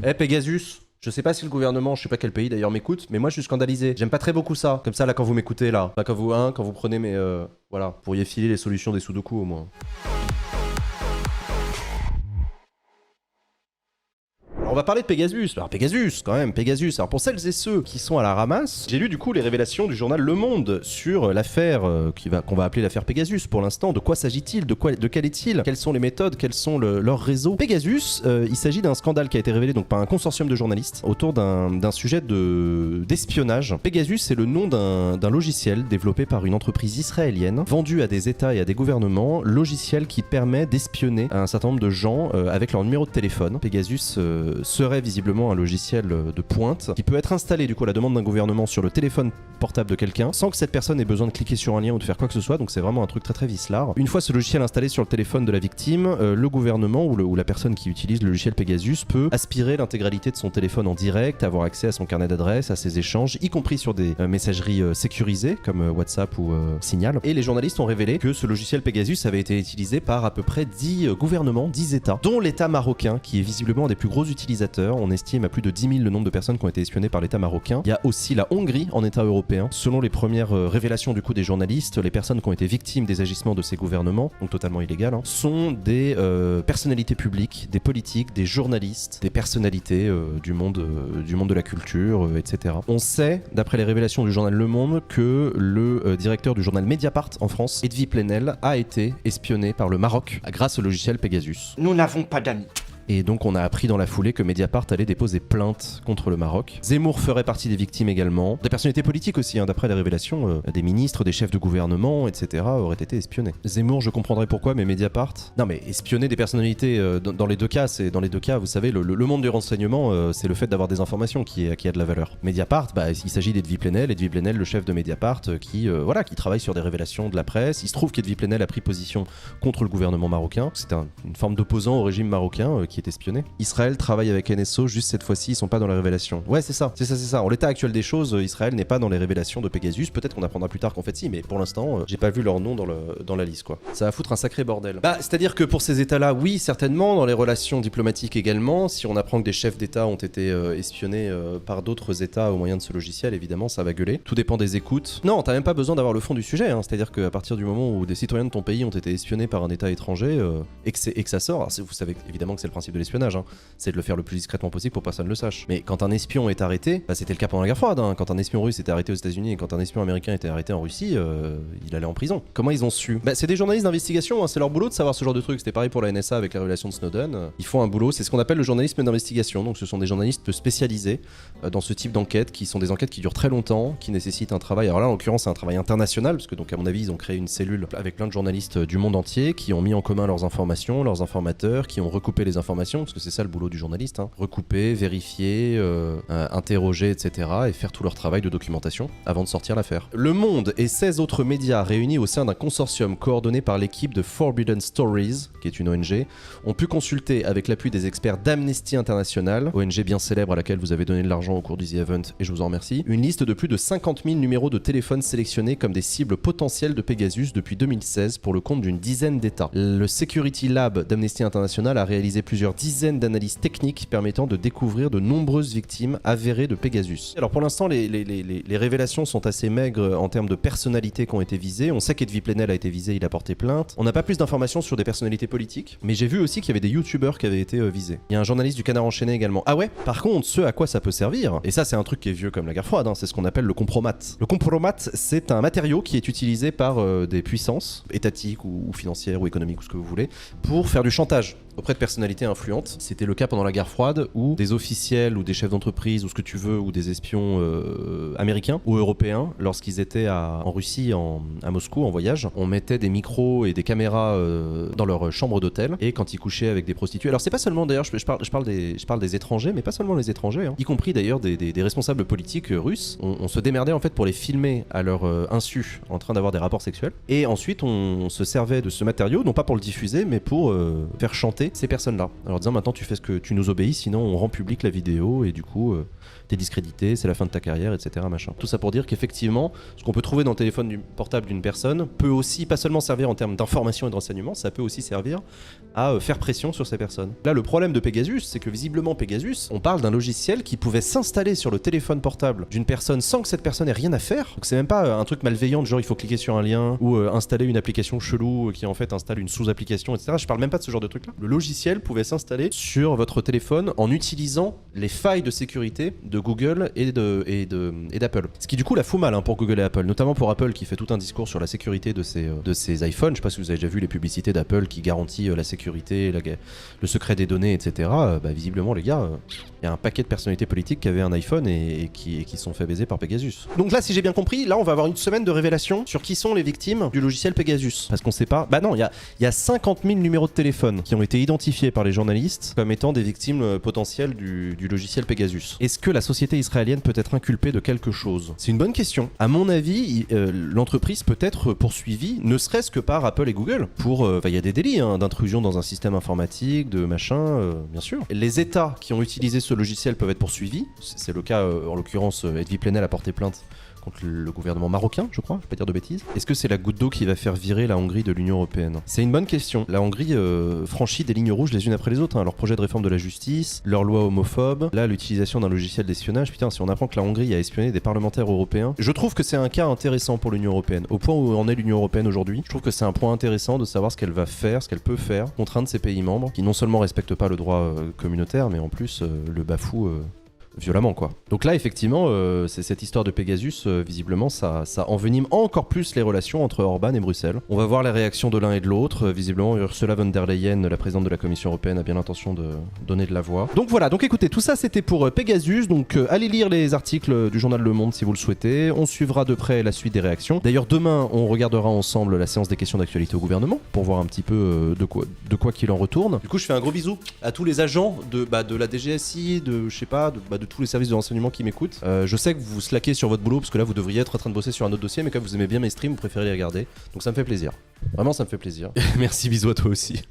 Eh Pegasus, je sais pas si le gouvernement, je sais pas quel pays d'ailleurs m'écoute, mais moi je suis scandalisé. J'aime pas très beaucoup ça. Comme ça là quand vous m'écoutez là, pas quand vous prenez mes voilà, vous pourriez filer les solutions des sudoku au moins. On va parler de Pegasus. Alors Pegasus, quand même, Pegasus. Alors pour celles et ceux qui sont à la ramasse, j'ai lu du coup les révélations du journal Le Monde sur l'affaire qu'on va appeler l'affaire Pegasus pour l'instant. De quoi s'agit-il? De quel est-il? Quelles sont les méthodes? Quels sont leurs réseaux? Pegasus, il s'agit d'un scandale qui a été révélé donc par un consortium de journalistes autour d'un sujet d'espionnage. Pegasus, c'est le nom d'un logiciel développé par une entreprise israélienne, vendu à des États et à des gouvernements, logiciel qui permet d'espionner un certain nombre de gens avec leur numéro de téléphone. Pegasus serait visiblement un logiciel de pointe qui peut être installé du coup à la demande d'un gouvernement sur le téléphone portable de quelqu'un sans que cette personne ait besoin de cliquer sur un lien ou de faire quoi que ce soit, donc c'est vraiment un truc très très vicelard. Une fois ce logiciel installé sur le téléphone de la victime, le gouvernement ou la personne qui utilise le logiciel Pegasus peut aspirer l'intégralité de son téléphone en direct, avoir accès à son carnet d'adresses, à ses échanges, y compris sur des messageries sécurisées comme WhatsApp ou Signal. Et les journalistes ont révélé que ce logiciel Pegasus avait été utilisé par à peu près 10 gouvernements, 10 États, dont l'État marocain qui est visiblement un des plus gros utilisateurs. On estime à plus de 10 000 le nombre de personnes qui ont été espionnées par l'État marocain. Il y a aussi la Hongrie en État européen. Selon les premières révélations du coup des journalistes, les personnes qui ont été victimes des agissements de ces gouvernements, donc totalement illégal, sont des personnalités publiques, des politiques, des journalistes, des personnalités du monde de la culture, etc. On sait, d'après les révélations du journal Le Monde, que le directeur du journal Mediapart en France, Edwy Plenel, a été espionné par le Maroc grâce au logiciel Pegasus. Nous n'avons pas d'amis. Et donc on a appris dans la foulée que Mediapart allait déposer plainte contre le Maroc. Zemmour ferait partie des victimes également. Des personnalités politiques aussi, d'après les révélations, des ministres, des chefs de gouvernement, etc. auraient été espionnés. Zemmour, je comprendrais pourquoi, mais Mediapart... Non mais espionner des personnalités, dans les deux cas, vous savez, le monde du renseignement, c'est le fait d'avoir des informations qui a de la valeur. Mediapart, il s'agit d'Edwy Plenel, le chef de Mediapart, qui travaille sur des révélations de la presse. Il se trouve qu'Edwy Plenel a pris position contre le gouvernement marocain. C'est une forme d'opposant au régime marocain qui est espionné. Israël travaille avec NSO, juste cette fois-ci ils sont pas dans les révélations. Ouais c'est ça. En l'état actuel des choses, Israël n'est pas dans les révélations de Pegasus. Peut-être qu'on apprendra plus tard qu'en fait si, mais pour l'instant j'ai pas vu leur nom dans la liste quoi. Ça va foutre un sacré bordel. C'est-à-dire que pour ces états-là, oui certainement, dans les relations diplomatiques également, si on apprend que des chefs d'état ont été espionnés par d'autres états au moyen de ce logiciel, évidemment ça va gueuler. Tout dépend des écoutes. Non, t'as même pas besoin d'avoir le fond du sujet, c'est-à-dire qu'à partir du moment où des citoyens de ton pays ont été espionnés par un état étranger et que ça sort, alors, vous savez évidemment que c'est le principe de l'espionnage, c'est de le faire le plus discrètement possible pour que personne ne le sache. Mais quand un espion est arrêté, c'était le cas pendant la guerre froide, quand un espion russe était arrêté aux États-Unis et quand un espion américain était arrêté en Russie, il allait en prison. Comment ils ont su? C'est des journalistes d'investigation, c'est leur boulot de savoir ce genre de trucs. C'était pareil pour la NSA avec la révélation de Snowden. Ils font un boulot, c'est ce qu'on appelle le journalisme d'investigation. Donc ce sont des journalistes spécialisés dans ce type d'enquête, qui sont des enquêtes qui durent très longtemps, qui nécessitent un travail. Alors là, en l'occurrence, c'est un travail international, parce que donc à mon avis, ils ont créé une cellule avec plein de journalistes du monde entier qui ont mis en commun leurs informations, leurs informateurs, qui ont recoupé les informations, parce que c'est ça le boulot du journaliste, recouper, vérifier, interroger, etc. et faire tout leur travail de documentation avant de sortir l'affaire. Le Monde et 16 autres médias réunis au sein d'un consortium coordonné par l'équipe de Forbidden Stories, qui est une ONG, ont pu consulter avec l'appui des experts d'Amnesty International, ONG bien célèbre à laquelle vous avez donné de l'argent au cours du The Event et je vous en remercie, une liste de plus de 50 000 numéros de téléphone sélectionnés comme des cibles potentielles de Pegasus depuis 2016 pour le compte d'une dizaine d'États. Le Security Lab d'Amnesty International a réalisé plusieurs dizaines d'analyses techniques permettant de découvrir de nombreuses victimes avérées de Pegasus. Alors pour l'instant, les révélations sont assez maigres en termes de personnalités qui ont été visées. On sait qu'Edwy Plenel a été visé, il a porté plainte. On n'a pas plus d'informations sur des personnalités politiques, mais j'ai vu aussi qu'il y avait des youtubeurs qui avaient été visés. Il y a un journaliste du Canard enchaîné également. Ah ouais? Par contre, ce à quoi ça peut servir, et ça c'est un truc qui est vieux comme la guerre froide, c'est ce qu'on appelle le compromat. Le compromat, c'est un matériau qui est utilisé par des puissances étatiques ou financières ou économiques ou ce que vous voulez pour faire du chantage auprès de personnalités influentes. C'était le cas pendant la guerre froide où des officiels ou des chefs d'entreprise ou ce que tu veux ou des espions américains ou européens, lorsqu'ils étaient en Russie, à Moscou en voyage, on mettait des micros et des caméras dans leur chambre d'hôtel et quand ils couchaient avec des prostituées. Alors c'est pas seulement d'ailleurs, je parle des étrangers, mais pas seulement les étrangers, y compris d'ailleurs des responsables politiques russes. On se démerdait en fait pour les filmer à leur insu en train d'avoir des rapports sexuels et ensuite on se servait de ce matériau, non pas pour le diffuser mais pour faire chanter harceler ces personnes-là. Alors disant maintenant tu fais ce que tu nous obéis, sinon on rend public la vidéo et du coup t'es discrédité, c'est la fin de ta carrière, etc. Machin. Tout ça pour dire qu'effectivement, ce qu'on peut trouver dans le téléphone portable d'une personne peut aussi pas seulement servir en termes d'information et de renseignement, ça peut aussi servir à faire pression sur ces personnes. Là, le problème de Pegasus, c'est que visiblement Pegasus, on parle d'un logiciel qui pouvait s'installer sur le téléphone portable d'une personne sans que cette personne ait rien à faire. Donc c'est même pas un truc malveillant, genre il faut cliquer sur un lien ou installer une application chelou qui en fait installe une sous-application, etc. Je parle même pas de ce genre de truc là. Le logiciel pouvait s'installer sur votre téléphone en utilisant les failles de sécurité de Google et d'Apple. Ce qui du coup la fout mal pour Google et Apple, notamment pour Apple qui fait tout un discours sur la sécurité de ses iPhones. Je sais pas si vous avez déjà vu les publicités d'Apple qui garantit la sécurité, le secret des données, etc. Visiblement les gars, il y a un paquet de personnalités politiques qui avaient un iPhone et qui se sont fait baiser par Pegasus. Donc là, si j'ai bien compris, là on va avoir une semaine de révélation sur qui sont les victimes du logiciel Pegasus. Parce qu'on sait pas... Bah non, il y a 50 000 numéros de téléphone qui ont été identifiés par les journalistes comme étant des victimes potentielles du logiciel Pegasus. Est-ce que la société israélienne peut être inculpée de quelque chose? C'est une bonne question. À mon avis, l'entreprise peut être poursuivie, ne serait-ce que par Apple et Google, pour... il y a des délits d'intrusion dans un système informatique, de machin, bien sûr. Les États qui ont utilisé ce logiciel peuvent être poursuivis. C'est le cas, en l'occurrence, Edwy Plenel a porté plainte contre le gouvernement marocain, je crois, je vais pas dire de bêtises. Est-ce que c'est la goutte d'eau qui va faire virer la Hongrie de l'Union Européenne? C'est une bonne question. La Hongrie franchit des lignes rouges les unes après les autres. Leur projet de réforme de la justice, leur loi homophobe, là l'utilisation d'un logiciel d'espionnage. Putain, si on apprend que la Hongrie a espionné des parlementaires européens, je trouve que c'est un cas intéressant pour l'Union Européenne. Au point où en est l'Union Européenne aujourd'hui, je trouve que c'est un point intéressant de savoir ce qu'elle va faire, ce qu'elle peut faire contre un de ses pays membres qui non seulement respectent pas le droit communautaire, mais en plus le bafouent violemment quoi. Donc là effectivement c'est cette histoire de Pegasus, visiblement ça envenime encore plus les relations entre Orban et Bruxelles. On va voir les réactions de l'un et de l'autre. Visiblement Ursula von der Leyen, la présidente de la Commission européenne, a bien l'intention de donner de la voix. Donc voilà, donc écoutez, tout ça c'était pour Pegasus, donc allez lire les articles du journal Le Monde si vous le souhaitez. On suivra de près la suite des réactions. D'ailleurs demain on regardera ensemble la séance des questions d'actualité au gouvernement pour voir un petit peu de quoi qu'il en retourne. Du coup je fais un gros bisou à tous les agents de la DGSI, de je sais pas, de tous les services de renseignement qui m'écoutent. Je sais que vous slackez sur votre boulot parce que là vous devriez être en train de bosser sur un autre dossier, mais quand vous aimez bien mes streams, vous préférez les regarder. Donc ça me fait plaisir. Vraiment ça me fait plaisir. Merci, bisous à toi aussi.